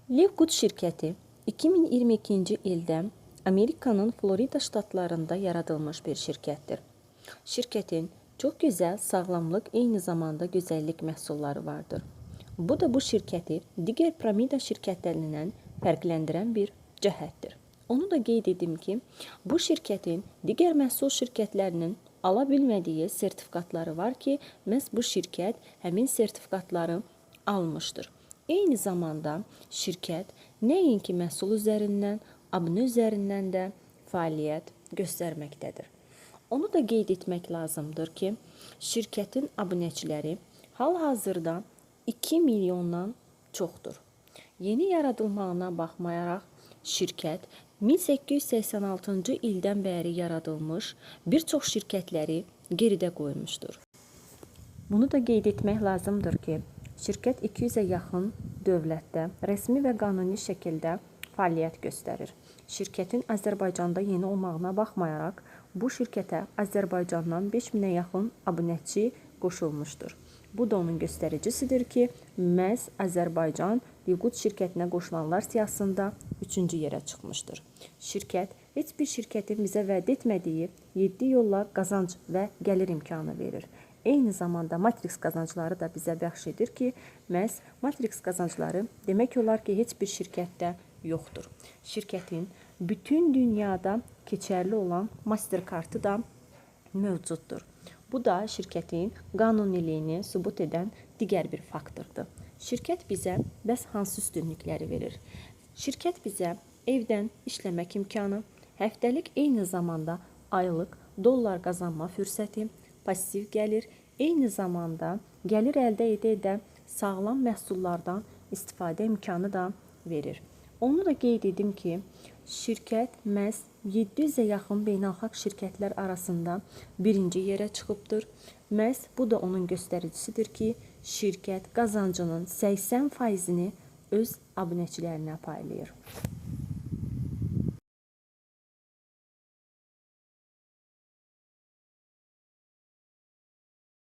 Livegood şirkəti 2022-ci ildə Amerikanın Florida ştatlarında yaradılmış bir şirkətdir. Şirkətin çox gözəl sağlamlıq, eyni zamanda gözəllik məhsulları vardır. Bu da bu şirkəti digər piramida şirkətlərindən fərqləndirən bir cəhətdir. Onu da qeyd edim ki, bu şirkətin digər məhsul şirkətlərinin ala bilmədiyi sertifikatları var ki, məhz bu şirkət həmin sertifikatları almışdır. Eyni zamanda şirkət nəinki məhsul üzərindən, abunə üzərindən də fəaliyyət göstərməkdədir. Onu da qeyd etmək lazımdır ki, şirkətin abunəçiləri hal-hazırda 2 milyondan çoxdur. Yeni yaradılmağına baxmayaraq, şirkət 1886-cı ildən bəri yaradılmış bir çox şirkətləri geridə qoymuşdur. Bunu da qeyd etmək lazımdır ki, şirkət 200-ə yaxın dövlətdə rəsmi və qanuni şəkildə fəaliyyət göstərir. Şirkətin Azərbaycanda yeni olmağına baxmayaraq, bu şirkətə Azərbaycandan 5000-ə yaxın abunəçi qoşulmuşdur. Bu da onun göstəricisidir ki, məhz Azərbaycan Livegood şirkətinə qoşulanlar siyahısında 3-cü yerə çıxmışdır. Şirkət heç bir şirkətin bizə vəd etmədiyi 7 yolla qazanc və gəlir imkanı verir. Eyni zamanda matrix qazancları da bizə bəxş edir ki, məhz matrix qazancları demək olar ki, heç bir şirkətdə yoxdur. Şirkətin bütün dünyada keçərli olan Mastercard-ı da mövcuddur. Bu da şirkətin qanuniliyini sübut edən digər bir faktordur. Şirkət bizə bəs hansı üstünlükləri verir? Şirkət bizə evdən işləmək imkanı, həftəlik eyni zamanda aylıq dollar qazanma fürsəti, pasiv gəlir, eyni zamanda gəlir əldə edə sağlam məhsullardan istifadə imkanı da verir. Onu da qeyd edim ki, şirkət məhz 700-ə yaxın beynəlxalq şirkətlər arasında birinci yerə çıxıbdır. Məhz bu da onun göstəricisidir ki, şirkət qazancının 80%-ni öz abunəçilərinə paylayır.